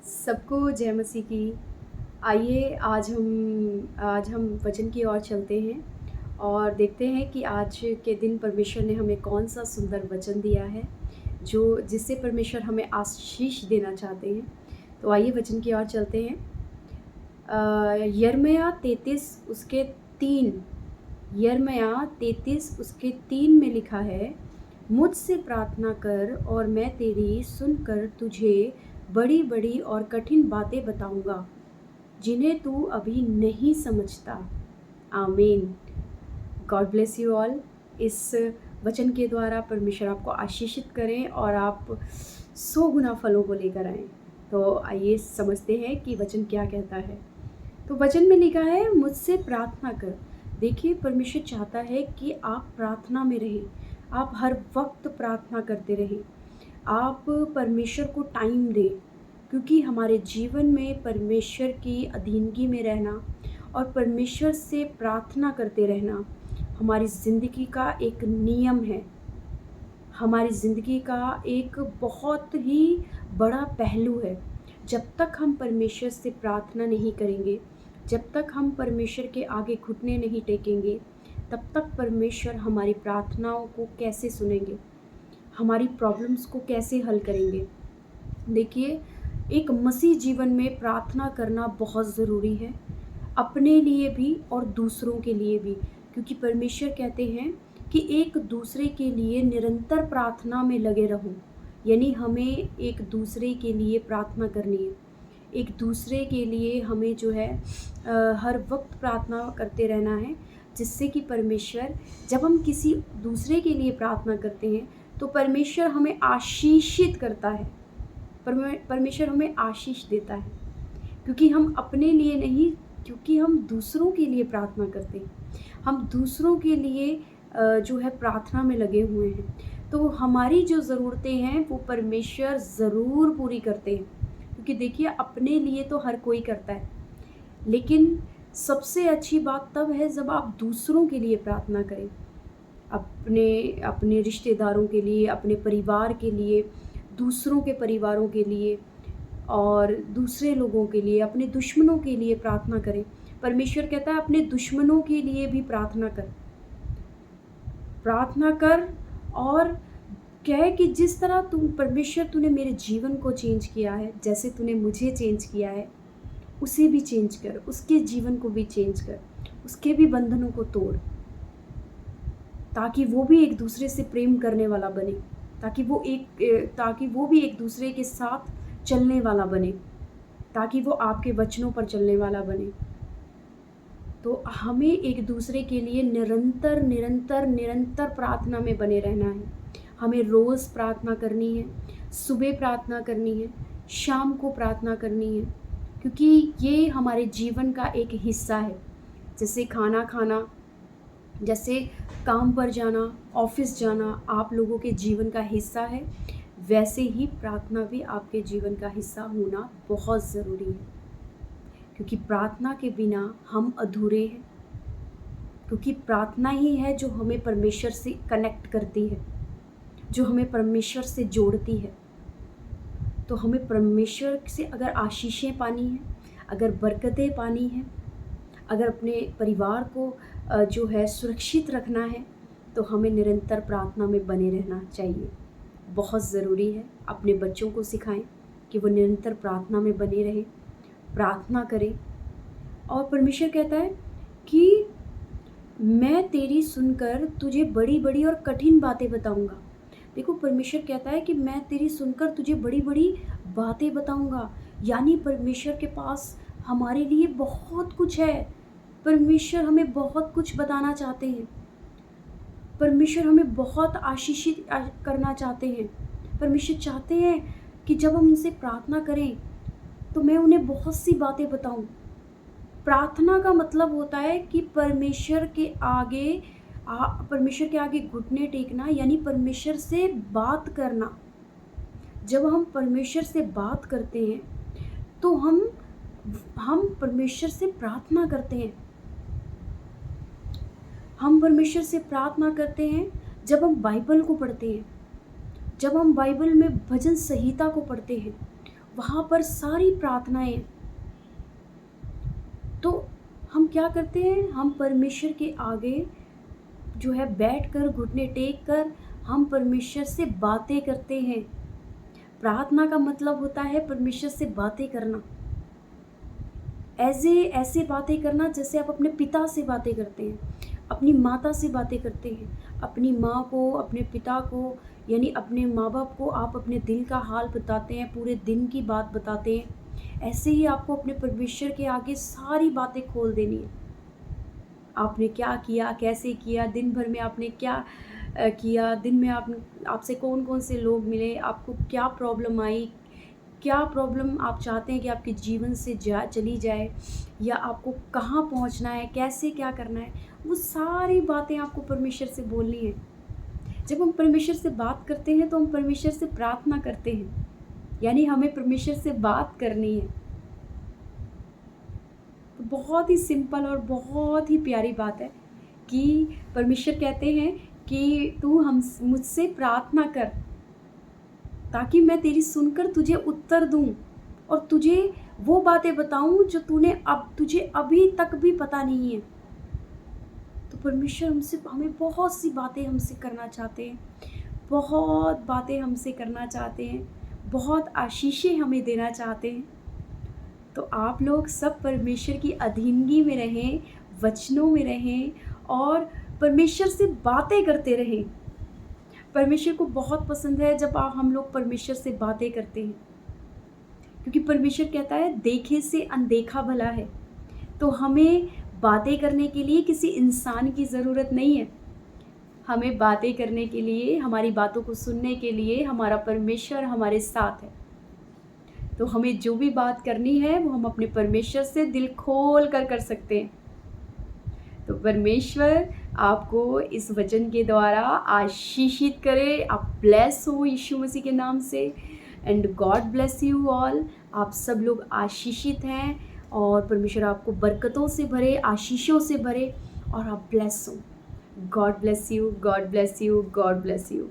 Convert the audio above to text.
सबको जय मसीह की। आइए आज हम वचन की ओर चलते हैं और देखते हैं कि आज के दिन परमेश्वर ने हमें कौन सा सुंदर वचन दिया है जो जिससे परमेश्वर हमें आशीष देना चाहते हैं। तो आइए वचन की ओर चलते हैं। यिर्मयाह 33 उसके 3 यिर्मयाह 33 उसके 3 में लिखा है, मुझसे प्रार्थना कर और मैं तेरी सुनकर तुझे बड़ी बड़ी और कठिन बातें बताऊंगा जिन्हें तू अभी नहीं समझता। आमीन। God bless you all. इस वचन के द्वारा परमेश्वर आपको आशीषित करें और आप 100 गुना फलों को लेकर आएं। तो आइए समझते हैं कि वचन क्या कहता है। तो वचन में लिखा है, मुझसे प्रार्थना कर। देखिए, परमेश्वर चाहता है कि आप प्रार्थना में रहें, आप हर वक्त प्रार्थना करते रहें, आप परमेश्वर को टाइम दें, क्योंकि हमारे जीवन में परमेश्वर की अधीनगी में रहना और परमेश्वर से प्रार्थना करते रहना हमारी ज़िंदगी का एक नियम है, हमारी ज़िंदगी का एक बहुत ही बड़ा पहलू है। जब तक हम परमेश्वर से प्रार्थना नहीं करेंगे, जब तक हम परमेश्वर के आगे घुटने नहीं टेकेंगे, तब तक परमेश्वर हमारी प्रार्थनाओं को कैसे सुनेंगे, हमारी प्रॉब्लम्स को कैसे हल करेंगे। देखिए, एक मसीह जीवन में प्रार्थना करना बहुत ज़रूरी है, अपने लिए भी और दूसरों के लिए भी, क्योंकि परमेश्वर कहते हैं कि एक दूसरे के लिए निरंतर प्रार्थना में लगे रहो। यानी हमें एक दूसरे के लिए प्रार्थना करनी है, एक दूसरे के लिए हमें जो है हर वक्त प्रार्थना करते रहना है, जिससे कि परमेश्वर, जब हम किसी दूसरे के लिए प्रार्थना करते हैं तो परमेश्वर हमें आशीषित करता है, परमेश्वर हमें आशीष देता है, क्योंकि हम अपने लिए नहीं, क्योंकि हम दूसरों के लिए प्रार्थना करते हैं, हम दूसरों के लिए जो है प्रार्थना में लगे हुए हैं। तो हमारी जो ज़रूरतें हैं वो परमेश्वर ज़रूर पूरी करते हैं, क्योंकि देखिए, अपने लिए तो हर कोई करता है, लेकिन सबसे अच्छी बात तब है जब आप दूसरों के लिए प्रार्थना करें, अपने अपने रिश्तेदारों के लिए, अपने परिवार के लिए, दूसरों के परिवारों के लिए और दूसरे लोगों के लिए, अपने दुश्मनों के लिए प्रार्थना करें। परमेश्वर कहता है अपने दुश्मनों के लिए भी प्रार्थना कर, प्रार्थना कर। और कहे कि जिस तरह परमेश्वर तूने मेरे जीवन को चेंज किया है, जैसे तूने मुझे चेंज किया है, उसे भी चेंज कर, उसके जीवन को भी चेंज कर, उसके भी बंधनों को तोड़, ताकि वो भी एक दूसरे से प्रेम करने वाला बने, ताकि वो भी एक दूसरे के साथ चलने वाला बने, ताकि वो आपके वचनों पर चलने वाला बने। तो हमें एक दूसरे के लिए निरंतर निरंतर निरंतर प्रार्थना में बने रहना है। हमें रोज़ प्रार्थना करनी है, सुबह प्रार्थना करनी है, शाम को प्रार्थना करनी है, क्योंकि ये हमारे जीवन का एक हिस्सा है। जैसे खाना खाना, जैसे काम पर जाना, ऑफिस जाना आप लोगों के जीवन का हिस्सा है, वैसे ही प्रार्थना भी आपके जीवन का हिस्सा होना बहुत ज़रूरी है, क्योंकि प्रार्थना के बिना हम अधूरे हैं, क्योंकि प्रार्थना ही है जो हमें परमेश्वर से कनेक्ट करती है, जो हमें परमेश्वर से जोड़ती है। तो हमें परमेश्वर से अगर आशीषें पानी है, अगर बरकतें पानी हैं, अगर अपने परिवार को जो है सुरक्षित रखना है, तो हमें निरंतर प्रार्थना में बने रहना चाहिए। बहुत ज़रूरी है। अपने बच्चों को सिखाएं कि वो निरंतर प्रार्थना में बने रहें, प्रार्थना करें। और परमेश्वर कहता है कि मैं तेरी सुनकर तुझे बड़ी बड़ी और कठिन बातें बताऊंगा। देखो, परमेश्वर कहता है कि मैं तेरी सुनकर तुझे बड़ी बड़ी बातें बताऊंगा, यानी परमेश्वर के पास हमारे लिए बहुत कुछ है। परमेश्वर हमें बहुत कुछ बताना चाहते हैं, परमेश्वर हमें बहुत आशीषित करना चाहते हैं। परमेश्वर चाहते हैं कि जब हम उनसे प्रार्थना करें तो मैं उन्हें बहुत सी बातें बताऊं। प्रार्थना का मतलब होता है कि परमेश्वर के आगे घुटने टेकना, यानी परमेश्वर से बात करना। जब हम परमेश्वर से बात करते हैं तो हम परमेश्वर से प्रार्थना करते हैं। हम परमेश्वर से प्रार्थना करते हैं जब हम बाइबल को पढ़ते हैं, जब हम बाइबल में भजन संहिता को पढ़ते हैं, वहाँ पर सारी प्रार्थनाएँ हैं। तो हम क्या करते हैं, हम परमेश्वर के आगे जो है बैठकर घुटने टेक कर हम परमेश्वर से बातें करते हैं। प्रार्थना का मतलब होता है परमेश्वर से बातें करना। ऐसे बातें करना जैसे आप अपने पिता से बातें करते हैं, अपनी माता से बातें करते हैं, अपनी माँ को, अपने पिता को, यानी अपने माँ-बाप को आप अपने दिल का हाल बताते हैं, पूरे दिन की बात बताते हैं। ऐसे ही आपको अपने परमेश्वर के आगे सारी बातें खोल देनी है। आपने क्या किया, कैसे किया, दिन भर में आपने क्या किया, दिन में आपसे कौन-कौन से लोग मिले, आपको क्या प्रॉब्लम आई, क्या प्रॉब्लम आप चाहते हैं कि आपके जीवन से चली जाए, या आपको कहाँ पहुँचना है, कैसे क्या करना है, वो सारी बातें आपको परमेश्वर से बोलनी है। जब हम परमेश्वर से बात करते हैं तो हम परमेश्वर से प्रार्थना करते हैं, यानी हमें परमेश्वर से बात करनी है। तो बहुत ही सिंपल और बहुत ही प्यारी बात है कि परमेश्वर कहते हैं कि तू मुझसे प्रार्थना कर, ताकि मैं तेरी सुनकर तुझे उत्तर दूँ और तुझे वो बातें बताऊँ जो तुझे अभी तक भी पता नहीं है। तो परमेश्वर हमें बहुत सी बातें हमसे करना चाहते हैं, बहुत बातें हमसे करना चाहते हैं, बहुत आशीषें हमें देना चाहते हैं। तो आप लोग सब परमेश्वर की अधीनगी में रहें, वचनों में रहें और परमेश्वर से बातें करते रहें। परमेश्वर को बहुत पसंद है जब हम लोग परमेश्वर से बातें करते हैं, क्योंकि परमेश्वर कहता है देखे से अनदेखा भला है। तो हमें बातें करने के लिए किसी इंसान की ज़रूरत नहीं है। हमें बातें करने के लिए, हमारी बातों को सुनने के लिए हमारा परमेश्वर हमारे साथ है। तो हमें जो भी बात करनी है वो हम अपने परमेश्वर से दिल खोल कर सकते हैं। तो परमेश्वर आपको इस वचन के द्वारा आशीषित करे। आप ब्लेस हो यीशु मसीह के नाम से। And God bless you all. आप सब लोग आशीषित हैं और परमेश्वर आपको बरकतों से भरे, आशीषों से भरे और आप ब्लेस हो। God bless you, God bless you, God bless you.